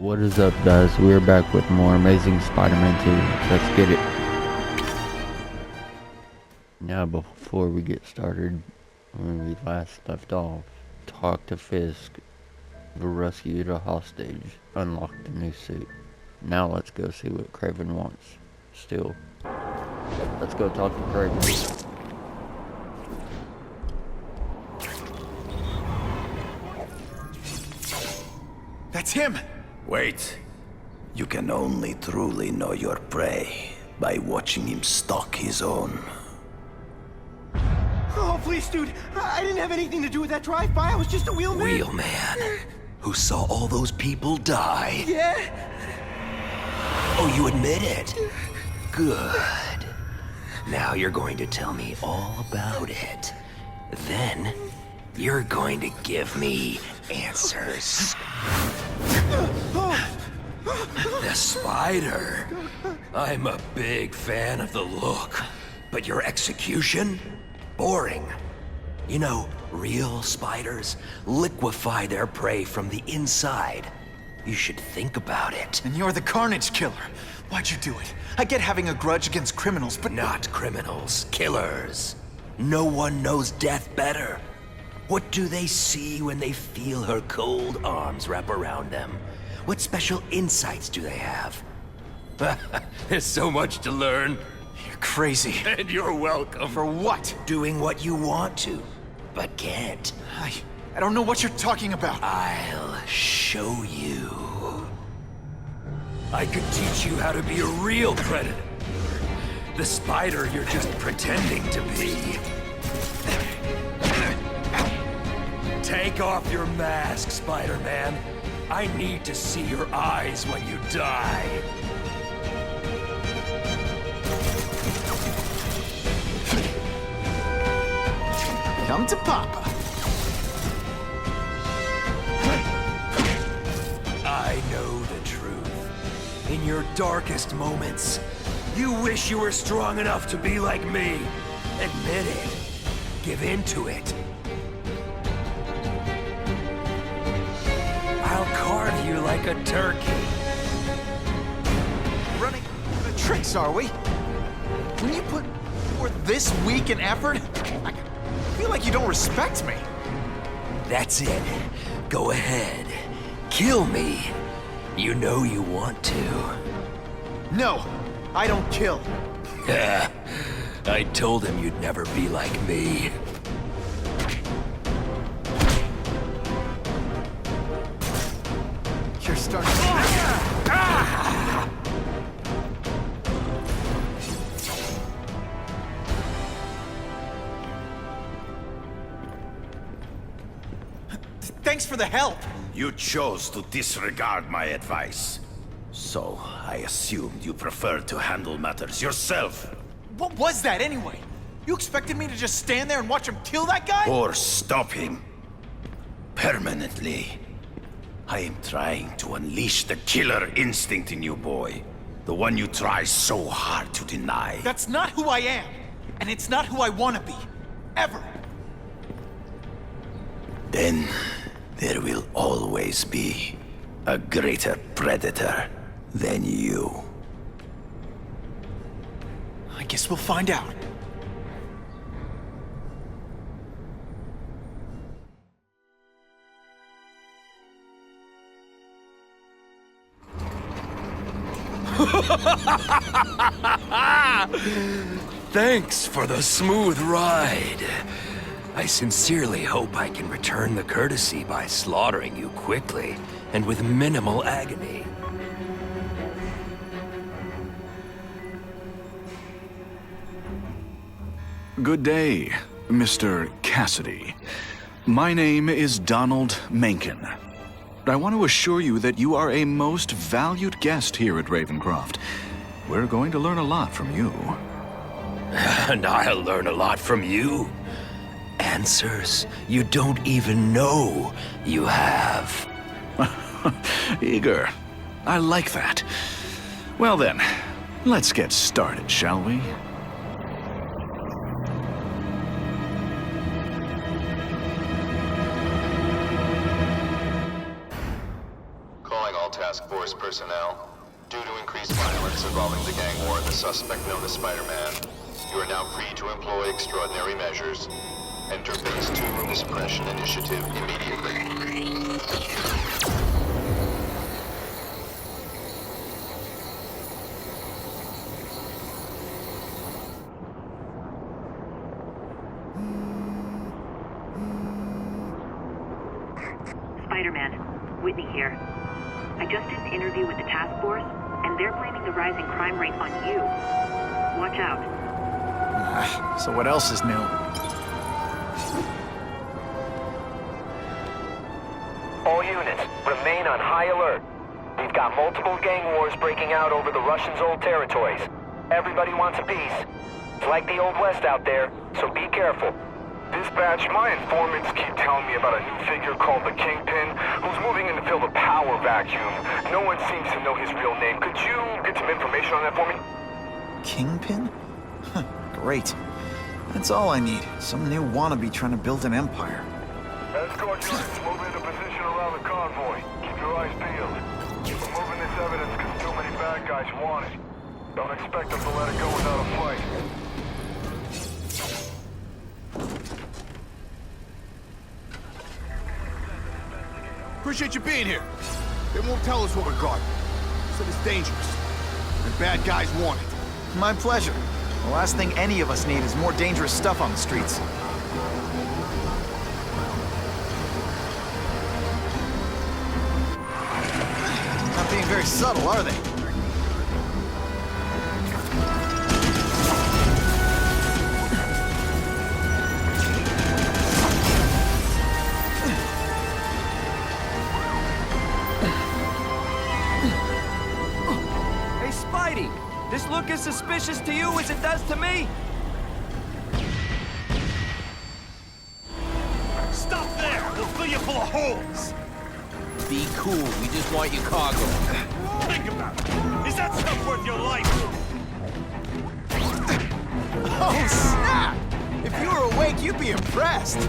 What is up, guys? We're back with more Amazing Spider-Man 2. Let's get it. Now, before we get started, when we last left off, talk to Fisk, rescued a hostage, unlocked the new suit. Now let's go see what Craven wants. Still, let's go talk to Craven. That's him! Wait. You can only truly know your prey by watching him stalk his own. Oh, please, dude. I didn't have anything to do with that drive-by. I was just a wheelman. Wheelman? Who saw all those people die? Yeah? Oh, you admit it? Good. Now you're going to tell me all about it. Then, you're going to give me answers. The spider. I'm a big fan of the look, but your execution? Boring. You know, real spiders liquefy their prey from the inside. You should think about it. And you're the Carnage Killer. Why'd you do it? I get having a grudge against criminals, but Not criminals, killers. No one knows death better. What do they see when they feel her cold arms wrap around them? What special insights do they have? There's so much to learn. You're crazy. And you're welcome. For what? Doing what you want to, but can't. I don't know what you're talking about. I'll show you. I could teach you how to be a real predator. The spider you're just pretending to be. Take off your mask, Spider-Man. I need to see your eyes when you die. Come to Papa. I know the truth. In your darkest moments, you wish you were strong enough to be like me. Admit it. Give in to it. I'll carve you like a turkey. Running the tricks, are we? When you put forth this week an effort, I feel like you don't respect me. That's it. Go ahead. Kill me. You know you want to. No, I don't kill. I told him you'd never be like me. You're starting. Thanks for the help. You chose to disregard my advice. So, I assumed you preferred to handle matters yourself. What was that anyway? You expected me to just stand there and watch him kill that guy? Or stop him. Permanently. I am trying to unleash the killer instinct in you, boy. The one you try so hard to deny. That's not who I am. And it's not who I want to be. Ever. Then, there will always be a greater predator than you. I guess we'll find out. Thanks for the smooth ride. I sincerely hope I can return the courtesy by slaughtering you quickly and with minimal agony. Good day, Mr. Cassidy. My name is Donald Mencken. I want to assure you that you are a most valued guest here at Ravencroft. We're going to learn a lot from you. And I'll learn a lot from you. Answers you don't even know you have. Eager. I like that. Well then, let's get started, shall we? task force personnel. Due to increased violence involving the gang war and the suspect known as Spider-Man, you are now free to employ extraordinary measures. Enter Phase 2 of the Suppression Initiative immediately. Spider-Man, Whitney here. I just did an interview with the task force, and they're blaming the rising crime rate on you. Watch out. So what else is new? All units, remain on high alert. We've got multiple gang wars breaking out over the Russians' old territories. Everybody wants a piece. It's like the Old West out there, so be careful. Dispatch, my informants keep telling me about a new figure called the Kingpin, who's moving in to fill the power vacuum. No one seems to know his real name. Could you get some information on that for me? Kingpin? Huh, great. That's all I need. Some new wannabe trying to build an empire. Escort units, move into position around the convoy. Keep your eyes peeled. We're moving this evidence because too many bad guys want it. Don't expect them to let it go without a fight. Appreciate you being here. They won't tell us what we're guarding. Said it's dangerous. And bad guys want it. My pleasure. The last thing any of us need is more dangerous stuff on the streets. Not being very subtle, are they? This look as suspicious to you as it does to me? Stop there! We'll fill you full of holes! Be cool, we just want your cargo. Think about it! Is that stuff worth your life? Oh, snap! If you were awake, you'd be impressed.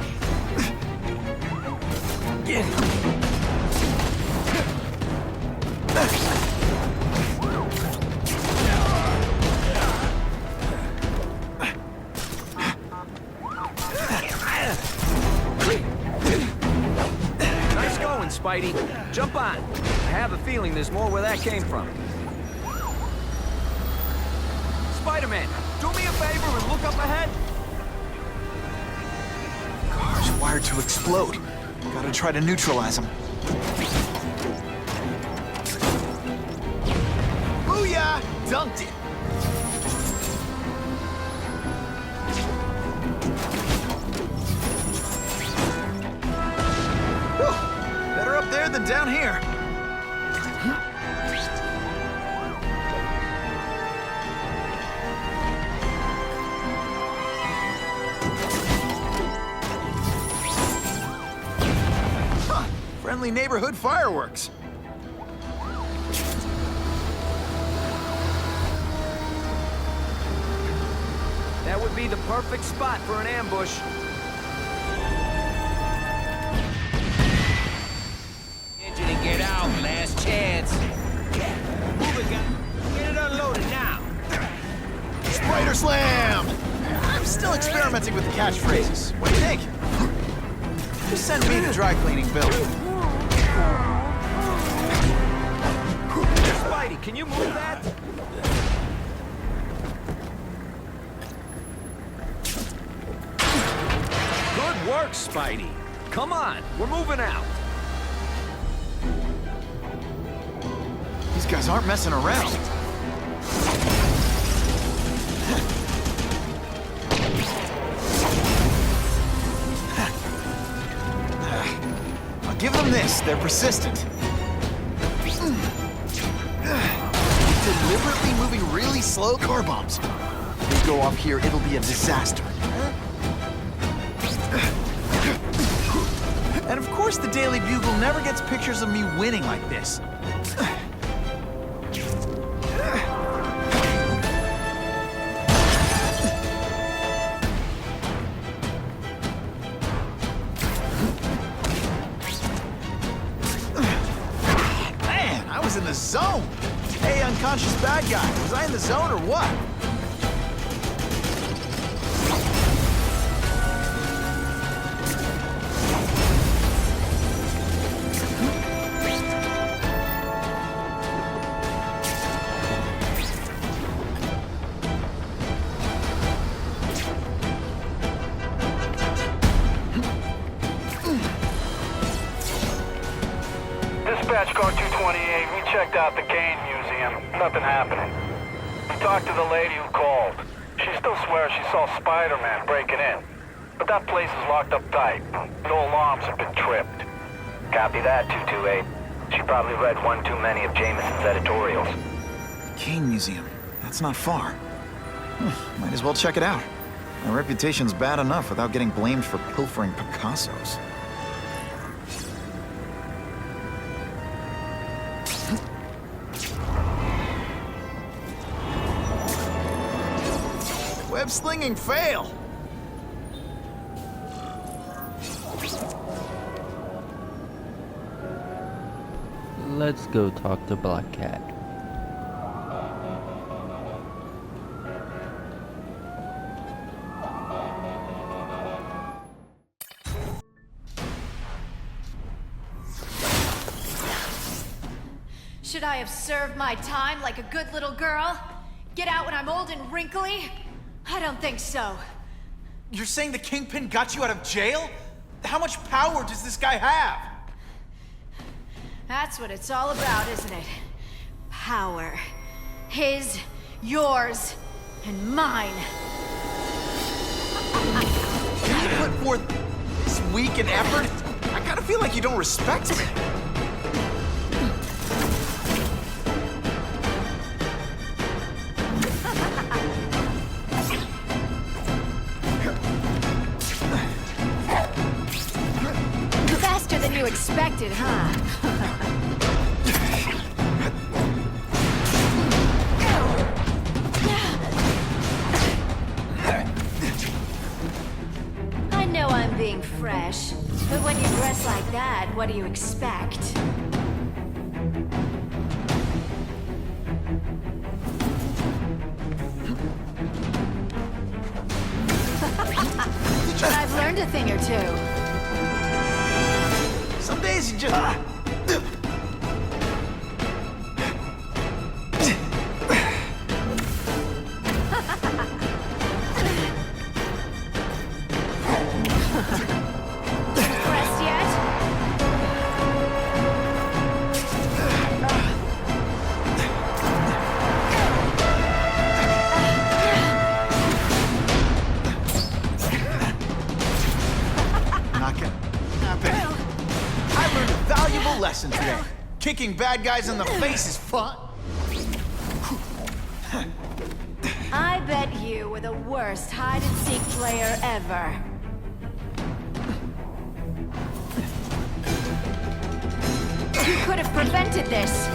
Nice going, Spidey. Jump on. I have a feeling there's more where that came from. Spider-Man, do me a favor and look up ahead. Car's wired to explode. Gotta try to neutralize them. Booyah! Dunked it! Whew. Better up there than down here. Huh. Friendly neighborhood fireworks. That would be the perfect spot for an ambush. Engine and get out, last chance. Move it, guy. Get it unloaded now. Spider Slam! I'm still experimenting with the catchphrases. What do you think? Just send me the dry cleaning bill. Spidey, can you move that? Good work, Spidey. Come on, we're moving out. These guys aren't messing around. I'll give them this. They're persistent. Deliberately moving really slow car bombs. If they go off here, it'll be a disaster. And of course the Daily Bugle never gets pictures of me winning like this. Man, I was was in the zone. Hey, unconscious bad guy, was I in the zone or what? Dispatch car 228, we checked out the Kane Museum. Nothing happening. We talked to the lady who called. She still swears she saw Spider-Man breaking in. But that place is locked up tight. No alarms have been tripped. Copy that, 228. She probably read one too many of Jameson's editorials. Kane Museum. That's not far. Might as well check it out. My reputation's bad enough without getting blamed for pilfering Picassos. Web slinging fail! Let's go talk to Black Cat. Should I have served my time like a good little girl? Get out when I'm old and wrinkly? I don't think so. You're saying the Kingpin got you out of jail? How much power does this guy have? That's what it's all about, isn't it? Power. His, yours, and mine. You put forth this week and effort? I kinda feel like you don't respect me. Faster than you expected, huh? I know I'm being fresh, but when you dress like that, what do you expect? But I've learned a thing or two. Some days you just... Impressed yet? Not bad. I learned a valuable lesson today. Kicking bad guys in the face is fun. I bet you were the worst hide-and-seek player ever. You could have prevented this.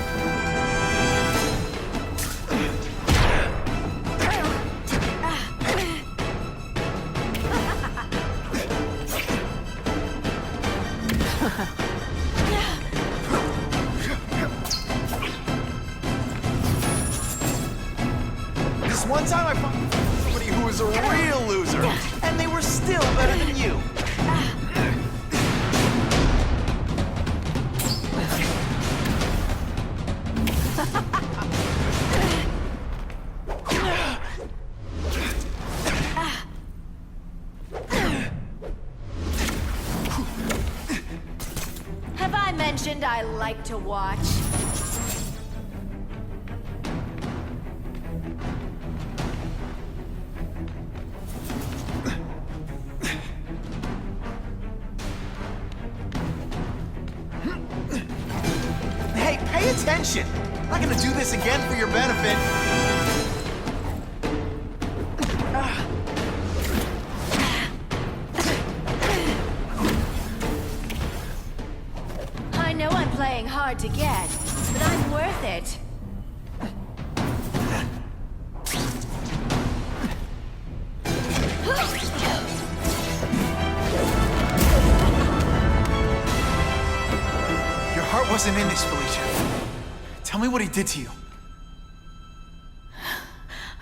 This one time I found somebody who was a real loser, and they were still better than you. Have I mentioned I like to watch? Hey, pay attention! I'm not gonna do this again for your benefit. I know I'm playing hard to get, but I'm worth it. Your heart wasn't in this, Felicia. Tell Tell me what he did to you.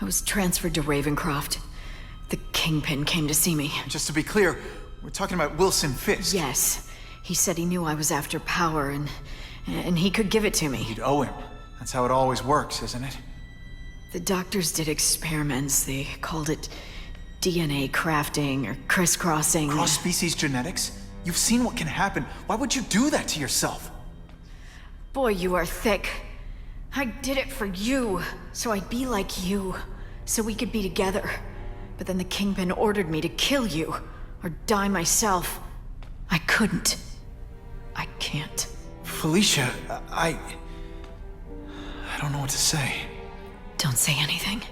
I was transferred to Ravencroft. The Kingpin came to see me. Just to be clear, we're talking about Wilson Fisk. Yes. He said he knew I was after power and he could give it to me. You'd owe him. That's how it always works, isn't it? The doctors did experiments. They called it DNA crafting or crisscrossing. Cross-species genetics? You've seen what can happen. Why would you do that to yourself? Boy, you are thick. I did it for you, so I'd be like you, so we could be together. But then the Kingpin ordered me to kill you, or die myself. I couldn't. I can't. Felicia, I don't know what to say. Don't say anything.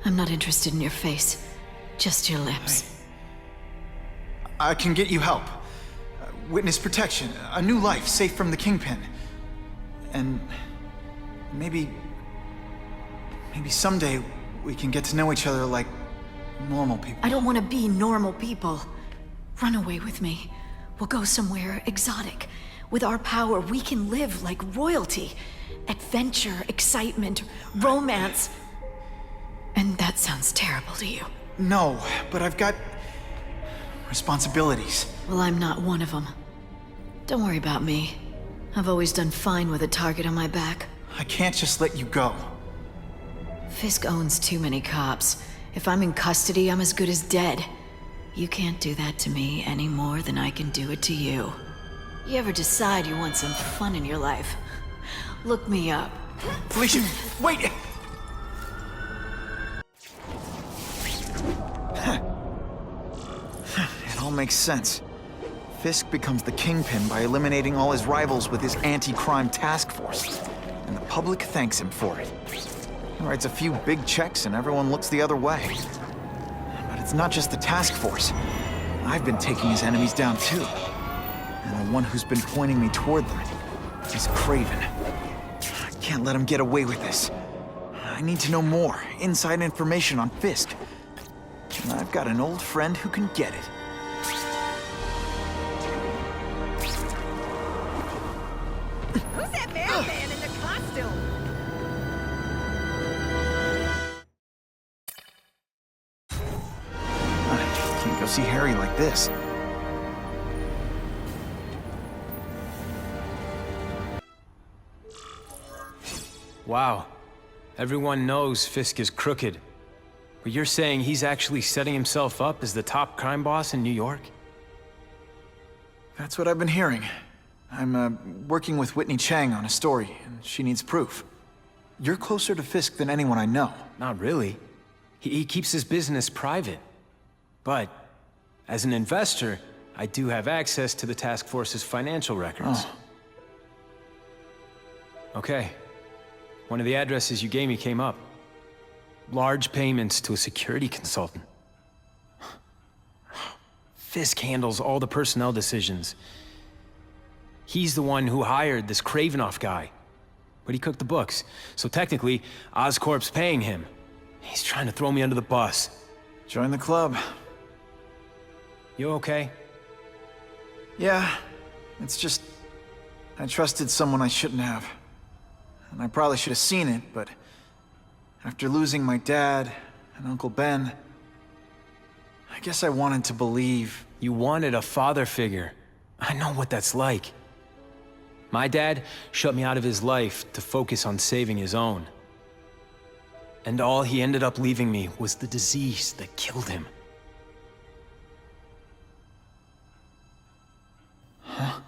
I'm not interested in your face, just your lips. I can get you help. Witness protection, a new life safe from the Kingpin. And maybe someday we can get to know each other like normal people. I don't want to be normal people. Run away with me. We'll go somewhere exotic. With our power, we can live like royalty. Adventure, excitement, romance. And that sounds terrible to you. No, but I've got responsibilities. Well, I'm not one of them. Don't worry about me. I've always done fine with a target on my back. I can't just let you go. Fisk owns too many cops. If I'm in custody, I'm as good as dead. You can't do that to me any more than I can do it to you. You ever decide you want some fun in your life? Look me up. Felicia, wait! It all makes sense. Fisk becomes the Kingpin by eliminating all his rivals with his anti-crime task force. And the public thanks him for it. He writes a few big checks and everyone looks the other way. But it's not just the task force. I've been taking his enemies down too. And the one who's been pointing me toward them is Craven. I can't let him get away with this. I need to know more, inside information on Fisk. And I've got an old friend who can get it. Who's that mailman in the costume? I can't go see Harry like this. Wow. Everyone knows Fisk is crooked. But you're saying he's actually setting himself up as the top crime boss in New York? That's what I've been hearing. I'm working with Whitney Chang on a story, and she needs proof. You're closer to Fisk than anyone I know. Not really. He keeps his business private. But, as an investor, I do have access to the task force's financial records. Oh. Okay. One of the addresses you gave me came up. Large payments to a security consultant. Fisk handles all the personnel decisions. He's the one who hired this Kravinoff guy. But he cooked the books, so technically, Oscorp's paying him. He's trying to throw me under the bus. Join the club. You okay? Yeah, it's just... I trusted someone I shouldn't have. And I probably should have seen it, but... after losing my dad and Uncle Ben... I guess I wanted to believe... You wanted a father figure. I know what that's like. My dad shut me out of his life to focus on saving his own. And all he ended up leaving me was the disease that killed him. Huh?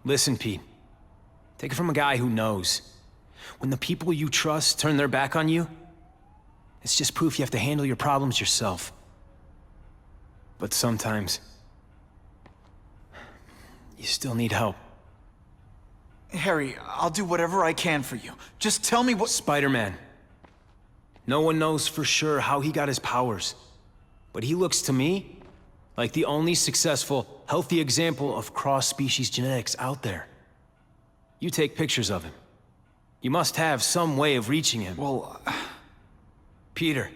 Listen, Pete. Take it from a guy who knows. When the people you trust turn their back on you, it's just proof you have to handle your problems yourself. But sometimes, you still need help. Harry, I'll do whatever I can for you. Just tell me what— Spider-Man. No one knows for sure how he got his powers. But he looks to me like the only successful, healthy example of cross-species genetics out there. You take pictures of him. You must have some way of reaching him. Well... Peter,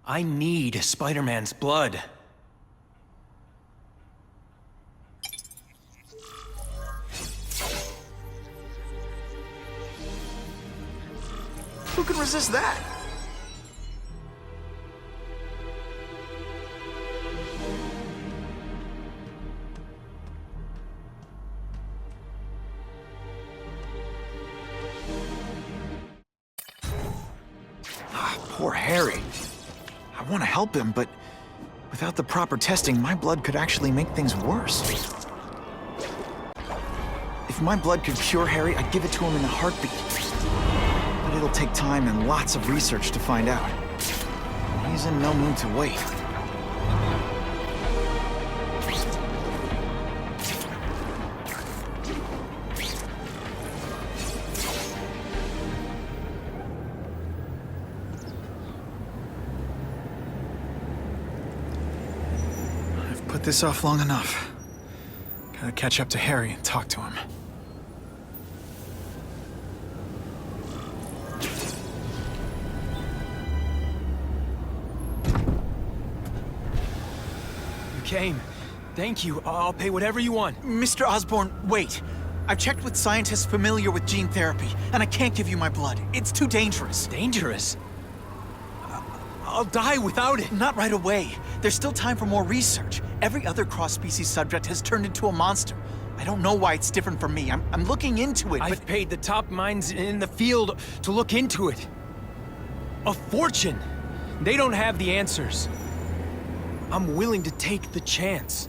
I need Spider-Man's blood. Who can resist that? Poor Harry. I want to help him, but without the proper testing, my blood could actually make things worse. If my blood could cure Harry, I'd give it to him in a heartbeat. But it'll take time and lots of research to find out. He's in no mood to wait. Put this off long enough. Gotta catch up to Harry and talk to him. You came. Thank you. I'll pay whatever you want. Mr. Osborn, wait. I've checked with scientists familiar with gene therapy, and I can't give you my blood. It's too dangerous. Dangerous? I'll die without it. Not right away. There's still time for more research. Every other cross-species subject has turned into a monster. I don't know why it's different from me. I'm looking into it, I've paid the top minds in the field to look into it. A fortune. They don't have the answers. I'm willing to take the chance.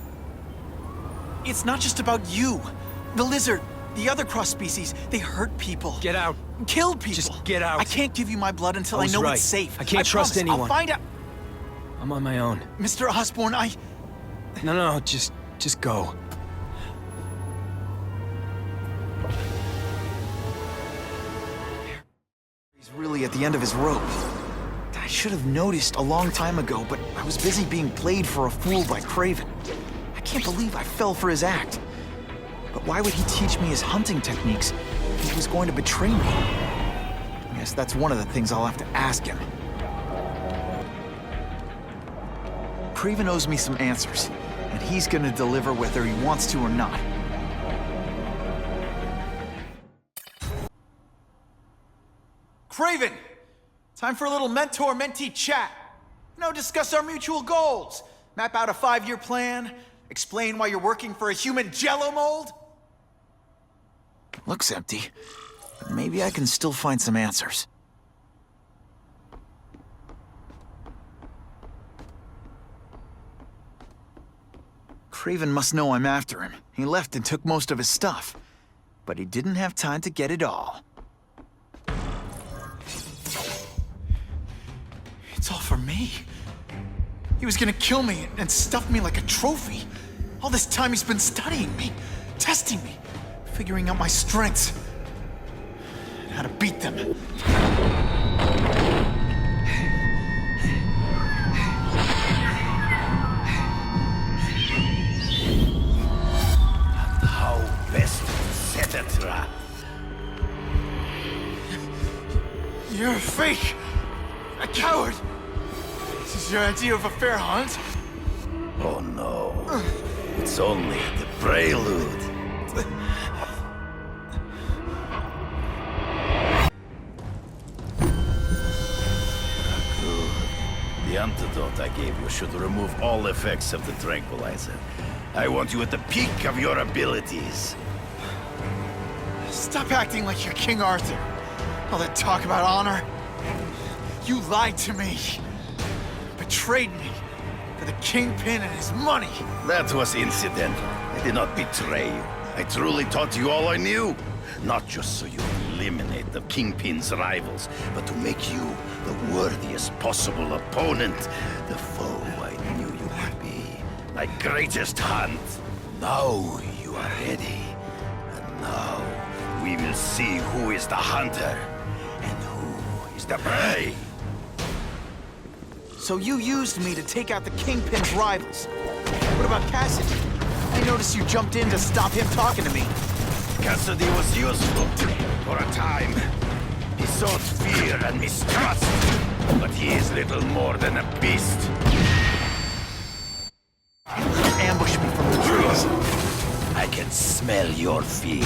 It's not just about you. The lizard, the other cross-species, they hurt people. Get out. Killed people. Just get out. I can't give you my blood until I know right. it's safe. I can't trust promise. anyone. I'll find out. I'm on my own. Mr. Osborn, No, just go. He's really at the end of his rope. I should have noticed a long time ago, but I was busy being played for a fool by Craven. I can't believe I fell for his act. But why would he teach me his hunting techniques if he was going to betray me? I guess that's one of the things I'll have to ask him. Craven owes me some answers, and he's gonna deliver whether he wants to or not. Craven! Time for a little mentor-mentee chat. Discuss our mutual goals. Map out a 5-year plan. Explain why you're working for a human jello mold. Looks empty, but maybe I can still find some answers. Craven must know I'm after him. He left and took most of his stuff. But he didn't have time to get it all. It's all for me. He was gonna kill me and stuff me like a trophy. All this time he's been studying me, testing me, figuring out my strengths, and how to beat them. How best to set a trap? You're a fake! A coward! This is your idea of a fair hunt? Oh no. It's only the prelude. Good. The antidote I gave you should remove all effects of the tranquilizer. I want you at the peak of your abilities. Stop acting like you're King Arthur. All that talk about honor. You lied to me. Betrayed me. For the Kingpin and his money. That was incidental. I did not betray you. I truly taught you all I knew. Not just so you eliminate the Kingpin's rivals, but to make you the worthiest possible opponent. The foe I knew you would be. My greatest hunt. Now you are ready. And now we will see who is the hunter and who is the prey. So you used me to take out the Kingpin's rivals. What about Cassidy? I noticed you jumped in to stop him talking to me. Cassidy was useful for a time. He sowed fear and mistrust, but he is little more than a beast. Ambush me from the trees. I can smell your fear.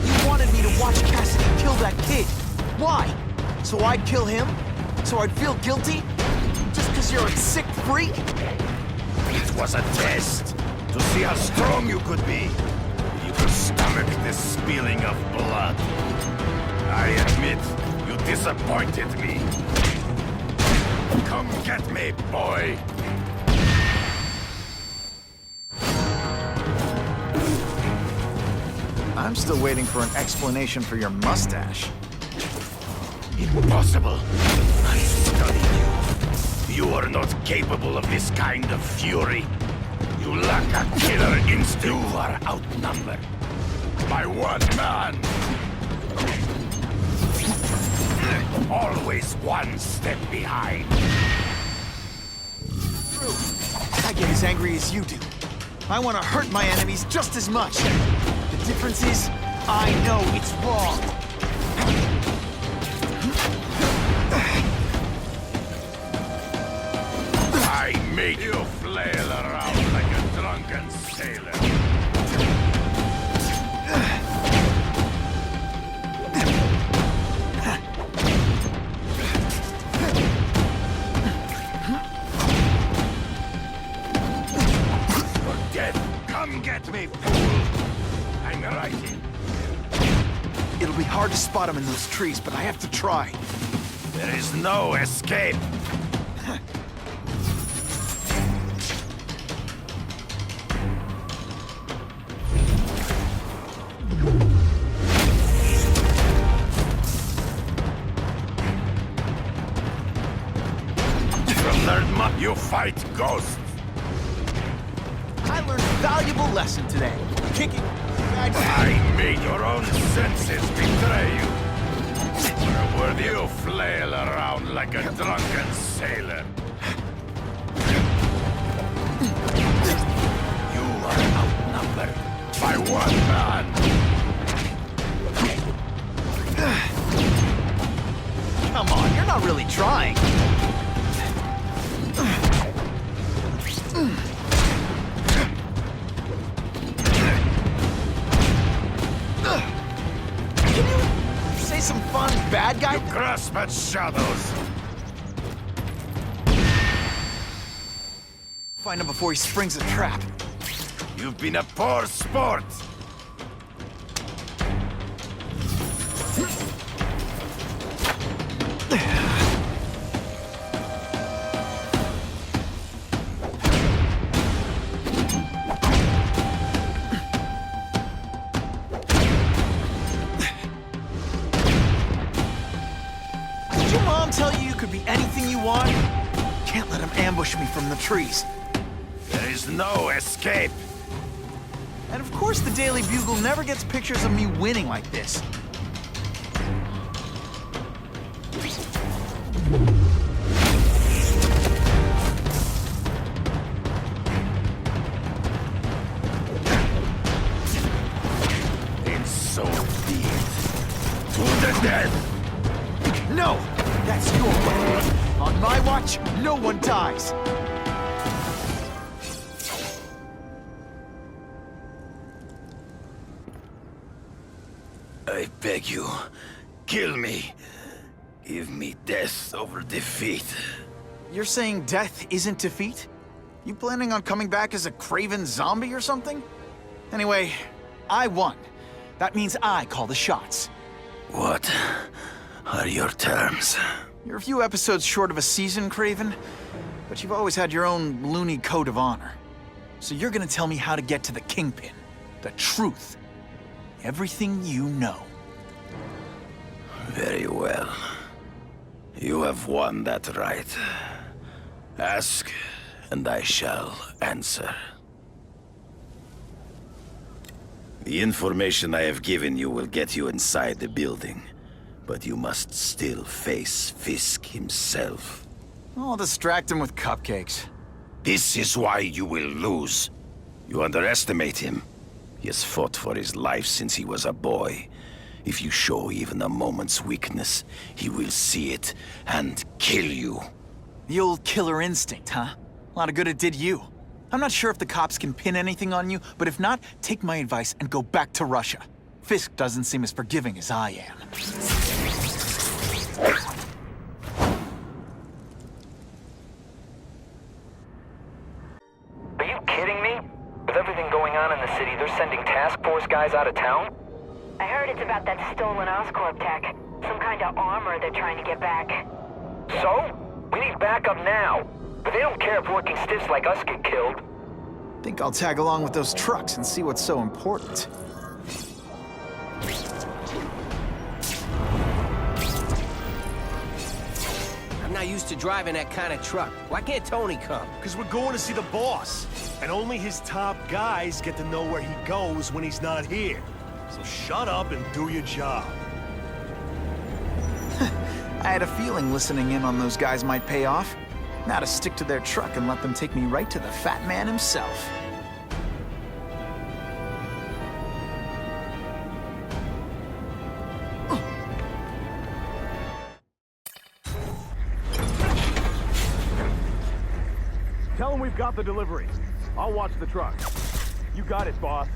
You wanted me to watch Cassidy kill that kid. Why? So I'd kill him? So I'd feel guilty? Just because you're a sick freak? It was a test to see how strong you could be. You could stomach the spilling of blood. I admit, you disappointed me. Come get me, boy. I'm still waiting for an explanation for your mustache. Impossible. I studied you. You are not capable of this kind of fury. You lack a killer instinct. You are outnumbered by one man. Always one step behind. True. I get as angry as you do. I want to hurt my enemies just as much. The difference is, I know it's wrong. I made you flail around like a drunken sailor. You're dead. Come get me, fool. I'm right here. It'll be hard to spot him in those trees, but I have to try. There is no escape. You fight ghosts. I learned a valuable lesson today. Kicking bad I made your own senses betray you. Or were you flail around like a drunken sailor? You are outnumbered by one man. Come on, you're not really trying. Can you say some fun bad guy? You grasp at shadows. Find him before he springs a trap. You've been a poor sport. Did your mom tell you you could be anything you want? Can't let him ambush me from the trees. There is no escape. And of course the Daily Bugle never gets pictures of me winning like this. It's so deep. To the death. No! That's your way. On my watch, no one dies. I beg you, kill me. Give me death over defeat. You're saying death isn't defeat? You planning on coming back as a craven zombie or something? Anyway, I won. That means I call the shots. What are your terms? You're a few episodes short of a season, Craven, but you've always had your own loony code of honor. So you're gonna tell me how to get to the Kingpin. The truth. Everything you know. Very well. You have won that right. Ask, and I shall answer. The information I have given you will get you inside the building, but you must still face Fisk himself. I'll distract him with cupcakes. This is why you will lose. You underestimate him. He has fought for his life since he was a boy. If you show even a moment's weakness, he will see it and kill you. The old killer instinct, huh? A lot of good it did you. I'm not sure if the cops can pin anything on you, but if not, take my advice and go back to Russia. Fisk doesn't seem as forgiving as I am. Are you kidding me? With everything going on in the city, they're sending task force guys out of town? I heard it's about that stolen Oscorp tech. Some kind of armor they're trying to get back. So? We need backup now. But they don't care if working stiffs like us get killed. Think I'll tag along with those trucks and see what's so important. I'm not used to driving that kind of truck. Why can't Tony come? Because we're going to see the boss. And only his top guys get to know where he goes when he's not here. So shut up and do your job. I had a feeling listening in on those guys might pay off. Now to stick to their truck and let them take me right to the fat man himself. Tell him we've got the delivery. I'll watch the truck. You got it, boss.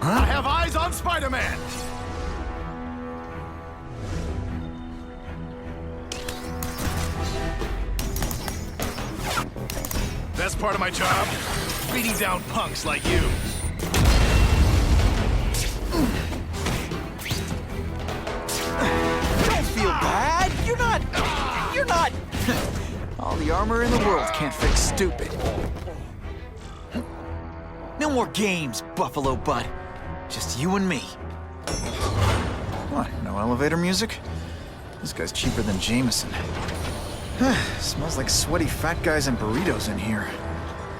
I have eyes on Spider-Man! Best part of my job? Beating down punks like you. Don't feel bad! You're not... All the armor in the world can't fix stupid. No more games, Buffalo Butt. Just you and me. What, no elevator music? This guy's cheaper than Jameson. Smells like sweaty fat guys and burritos in here.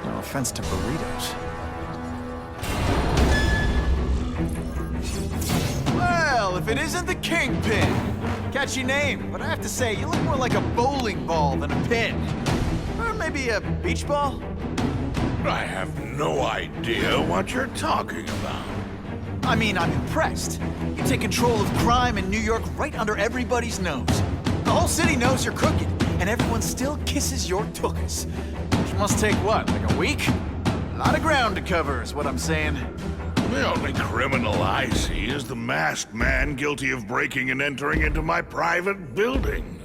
No offense to burritos. Well, if it isn't the Kingpin! Catchy name, but I have to say, you look more like a bowling ball than a pin. Or maybe a beach ball? I have no idea what you're talking about. I mean, I'm impressed. You take control of crime in New York right under everybody's nose. The whole city knows you're crooked, and everyone still kisses your tuchus. Which must take what, like a week? A lot of ground to cover is what I'm saying. The only criminal I see is the masked man guilty of breaking and entering into my private building.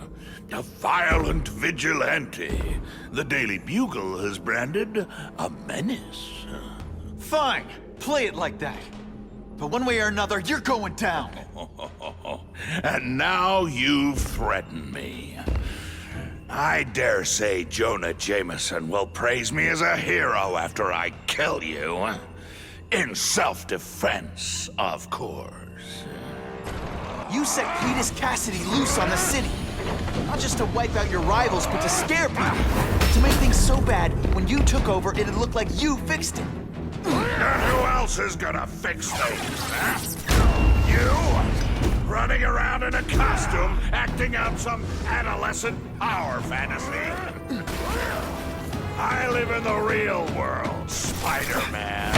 A violent vigilante. The Daily Bugle has branded a menace. Fine, play it like that. But one way or another, you're going down. And now you've threatened me. I dare say Jonah Jameson will praise me as a hero after I kill you. In self-defense, of course. You set Cletus Cassidy loose on the city. Not just to wipe out your rivals, but to scare people. To make things so bad, when you took over, it'd look like you fixed it. And who else is gonna fix things, huh? You? Running around in a costume, acting out some adolescent power fantasy? I live in the real world, Spider-Man.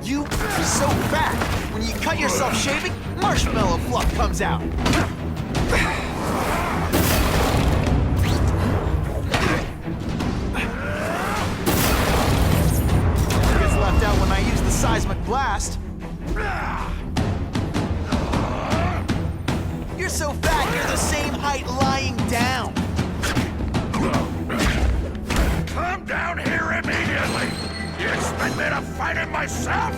You are so fat. When you cut yourself shaving, marshmallow fluff comes out. Gets left out when I use the seismic blast. You're so fat, you're the same height lying down. Come down here immediately! You expect me to fight it myself?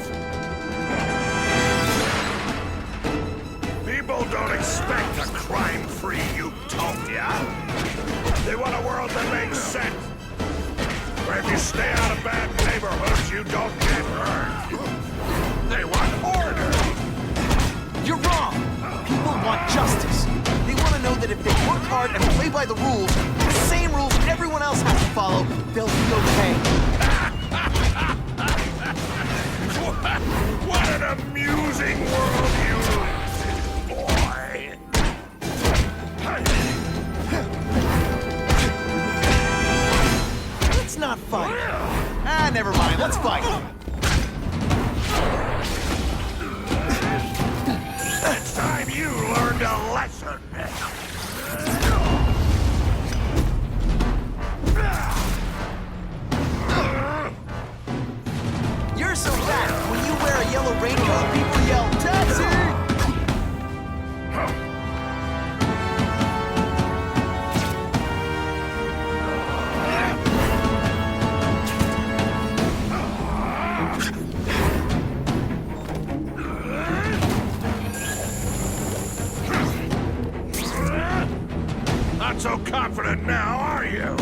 People don't expect a crime-free utopia. They want a world that makes sense. Where if you stay out of bad neighborhoods, you don't get hurt. They want order. You're wrong. justice. They want to know that if they work hard and play by the rules, the same rules everyone else has to follow, they'll be okay. What an amusing world you live in, boy! Let's not fight. Ah, never mind, let's fight. It's time you learned a lesson. You're so fat, when you wear a yellow raincoat, people yell, "Taxi!" Not so confident now, are you?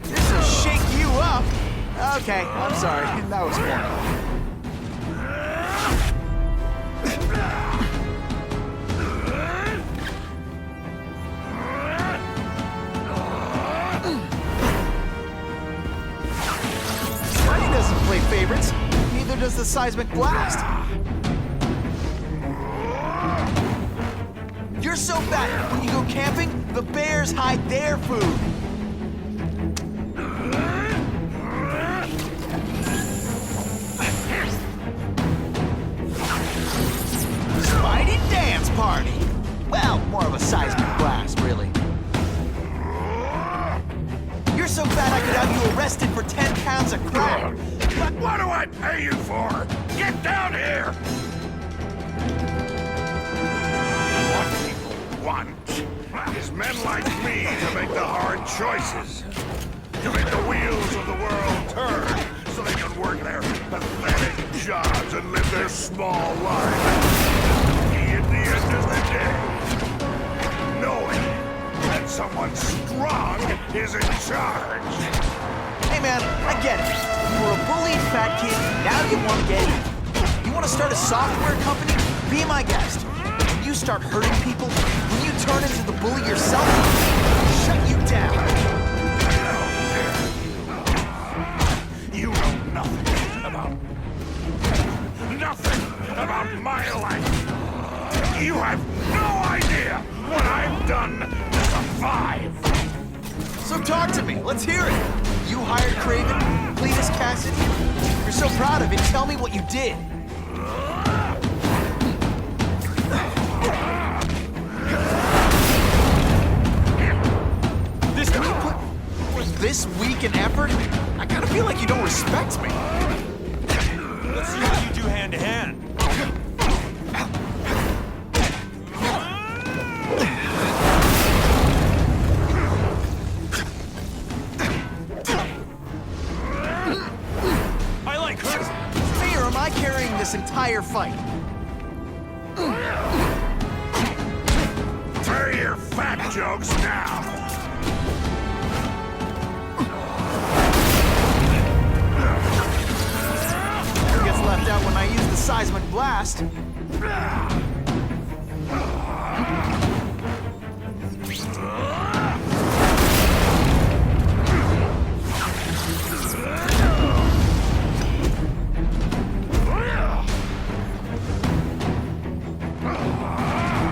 This'll shake you up. Okay, I'm sorry, that was corny. He doesn't play favorites. Neither does the seismic blast. You're so fat, when you go camping, the bears hide their food. Spidey dance party. Well, more of a seismic blast, really. You're so fat I could have you arrested for 10 pounds of crack. But what do I pay you for? Get down here! What people want is men like me to make the hard choices. To make the wheels of the world turn so they can work their pathetic jobs and live their small lives. At the end of the day, knowing that someone strong is in charge. Hey man, I get it. You were a bullied fat kid, now you want to get even. You want to start a software company? Be my guest. When you start hurting people, when you turn into the bully yourself, shut you down. You know nothing about my life. You have no idea what I've done to survive. So talk to me, let's hear it. You hired Craven, Cletus Cassidy. You're so proud of it, tell me what you did. This week in effort? I kinda feel like you don't respect me. Let's see how you do hand to hand. I like her. Me, or am I carrying this entire fight? Tell your fat jokes now. Gets left out when I use the seismic blast.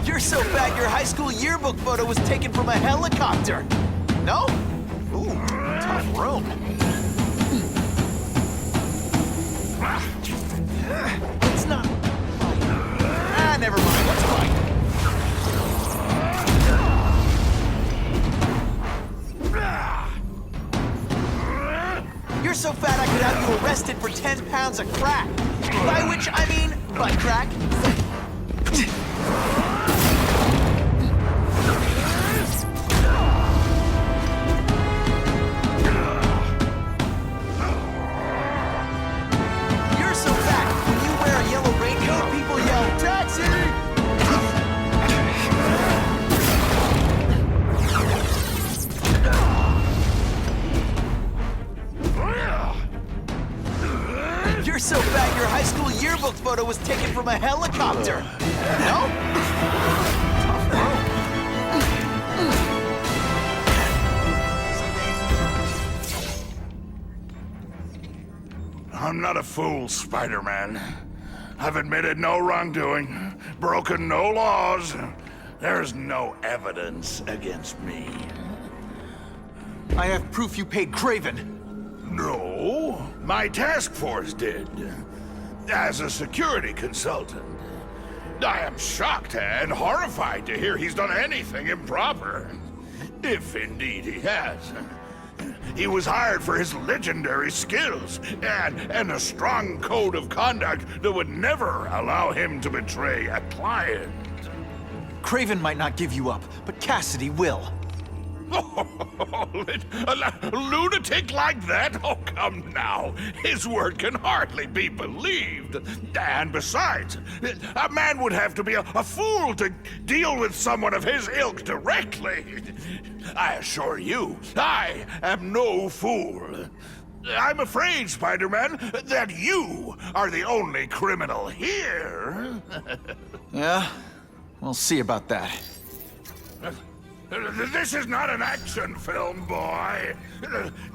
You're so fat your high school yearbook photo was taken from a helicopter. No? Ooh, tough room. Let's not fight. Ah, never mind. Let's fight. You're so fat I could have you arrested for 10 pounds of crack. By which I mean butt crack. You're so fat. When you wear a yellow raincoat, people yell, "Taxi!" You're so fat, your high school yearbook photo was taken from a helicopter. No? I'm not a fool, Spider-Man. I've admitted no wrongdoing, broken no laws. There's no evidence against me. I have proof you paid Craven. No, my task force did. As a security consultant. I am shocked and horrified to hear he's done anything improper. If indeed he has. He was hired for his legendary skills and a strong code of conduct that would never allow him to betray a client. Craven might not give you up, but Cassidy will. A lunatic like that? Oh, come now. His word can hardly be believed. And besides, a man would have to be a fool to deal with someone of his ilk directly. I assure you, I am no fool. I'm afraid, Spider-Man, that you are the only criminal here. Yeah? We'll see about that. This is not an action film, boy.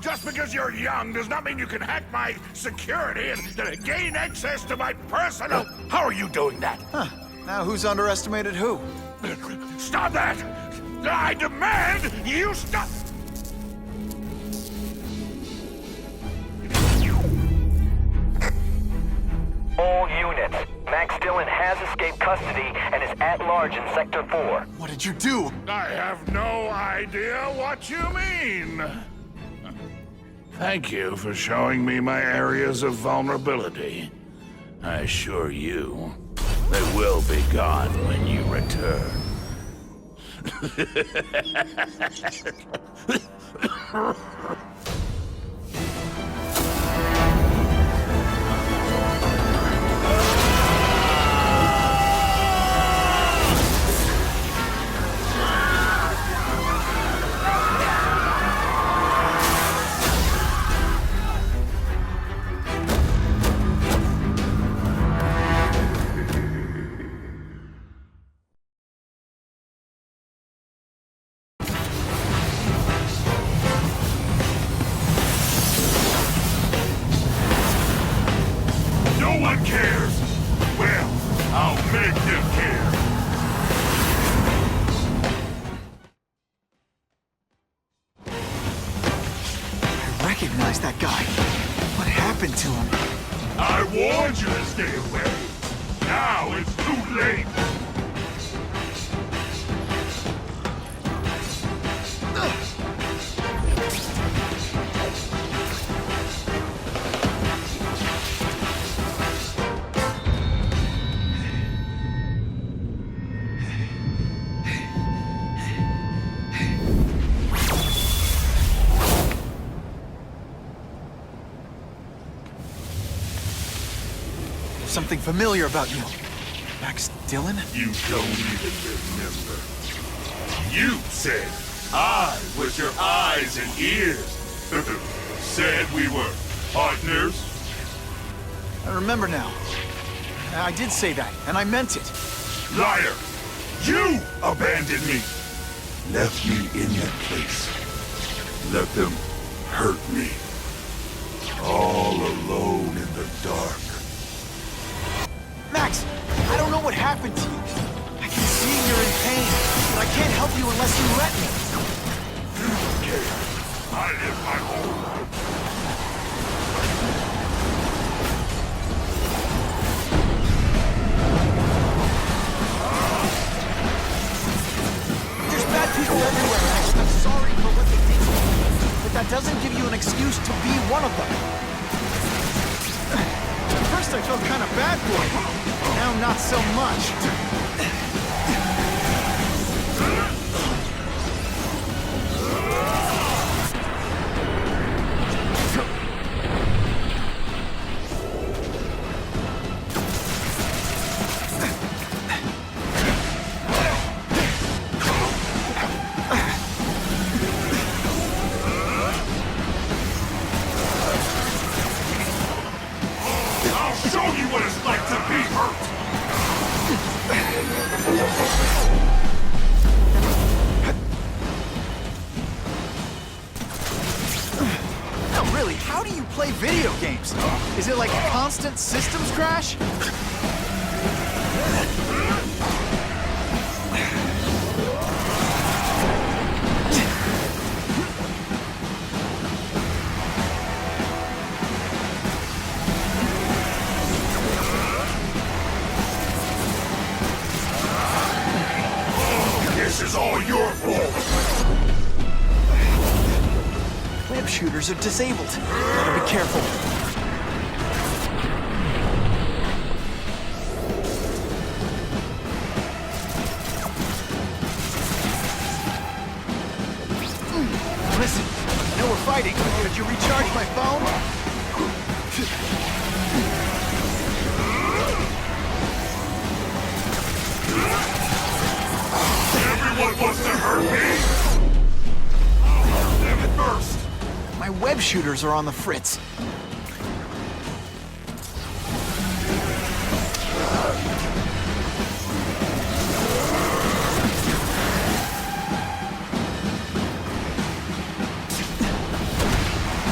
Just because you're young does not mean you can hack my security and gain access to my personal... How are you doing that? Huh. Now who's underestimated who? Stop that! I demand you stop! All units. Max Dillon has escaped custody and is at large in Sector 4. What did you do? I have no idea what you mean. Thank you for showing me my areas of vulnerability. I assure you, they will be gone when you return. No one cares! Well, I'll make them care! I recognize that guy. What happened to him? I warned you to stay away! Now it's too late! Something familiar about you. Max Dillon? You don't even remember. You said I was your eyes and ears. Said we were partners. I remember now. I did say that, and I meant it. Liar! You abandoned me! Left me in that place. Let them hurt me. All alone in the dark. Max, I don't know what happened to you. I can see you're in pain, but I can't help you unless you let me. You don't care. I live my own life. There's bad people everywhere, Max. I'm sorry for what they did to you. But that doesn't give you an excuse to be one of them. At first I felt kind of bad for you. Now not so much. Play video games. Is it like a constant systems crash? This is all your fault. Web shooters are disabled. Gotta be careful. Listen, I know we're fighting, but could you recharge my phone? Everyone wants to hurt me! I'll hurt them first! My web shooters are on the fritz.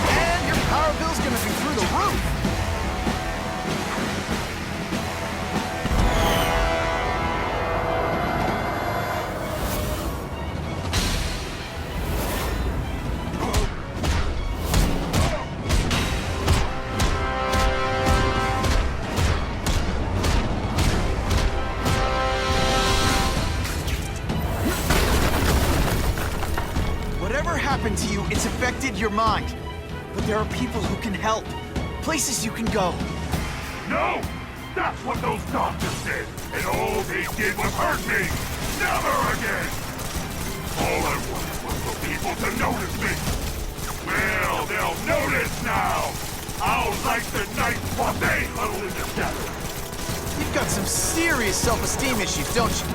And your power bill's gonna be through the roof. Whatever happened to you, it's affected your mind. But there are people who can help. Places you can go. No! That's what those doctors said, and all they did was hurt me! Never again! All I wanted was for people to notice me! Well, they'll notice now! I'll light the night while they huddle in the shadows! You've got some serious self-esteem issues, don't you?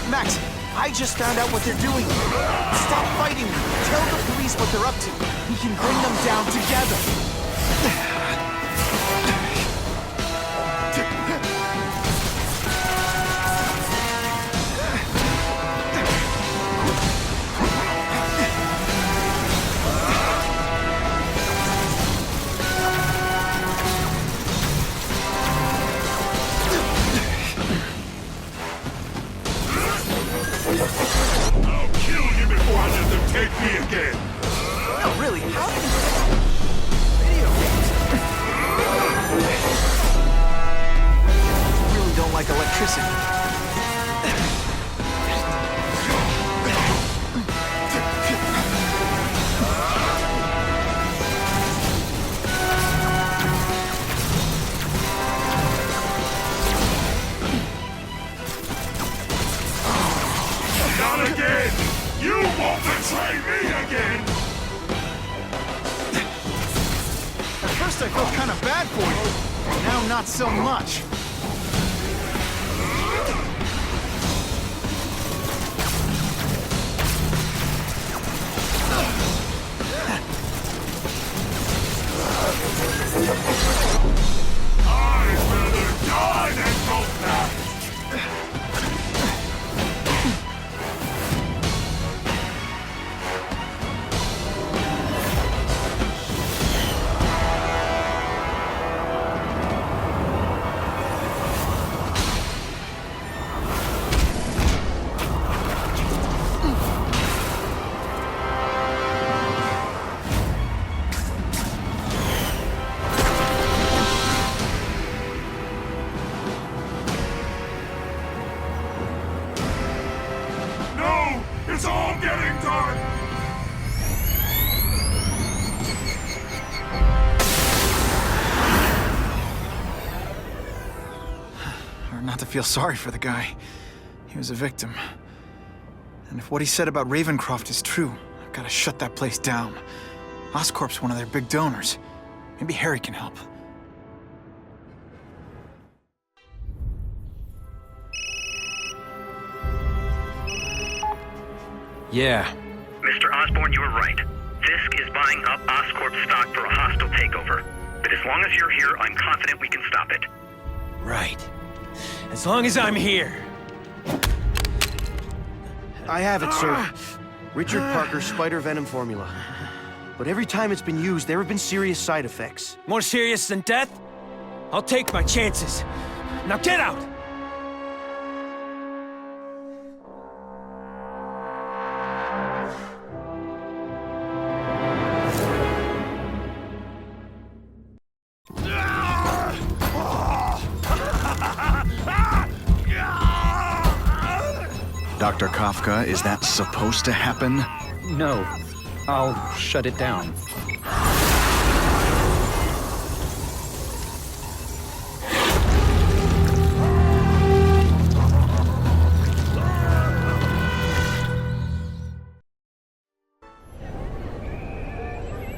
Max, I just found out what they're doing. Stop fighting me. Tell the police what they're up to. We can bring them down together. I'll kill you before I let them take me again! No, really, how can you... Video games? Really don't like electricity. Not again! You won't betray me again! for you. Now not so much. It's all getting dark! Hard not to feel sorry for the guy. He was a victim. And if what he said about Ravencroft is true, I've got to shut that place down. Oscorp's one of their big donors. Maybe Harry can help. Yeah. Mr. Osborn, you were right. Fisk is buying up Oscorp stock for a hostile takeover. But as long as you're here, I'm confident we can stop it. Right. As long as I'm here. I have it, sir. Richard Parker's spider venom formula. But every time it's been used, there have been serious side effects. More serious than death? I'll take my chances. Now get out! Dr. Kafka, is that supposed to happen? No. I'll shut it down.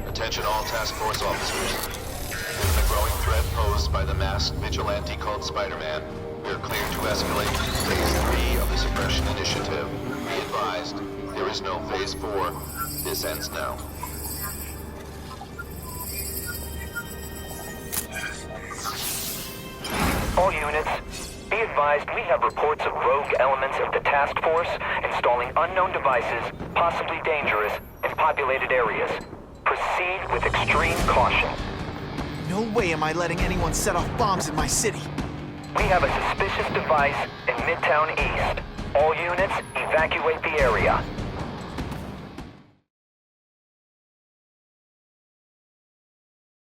Attention all task force officers. Given the growing threat posed by the masked vigilante called Spider-Man, we are cleared to escalate Phase 3 of the Suppression Initiative. Be advised, there is no Phase 4. This ends now. All units, be advised we have reports of rogue elements of the task force installing unknown devices, possibly dangerous, in populated areas. Proceed with extreme caution. No way am I letting anyone set off bombs in my city. We have a suspicious device in Midtown East. All units, evacuate the area.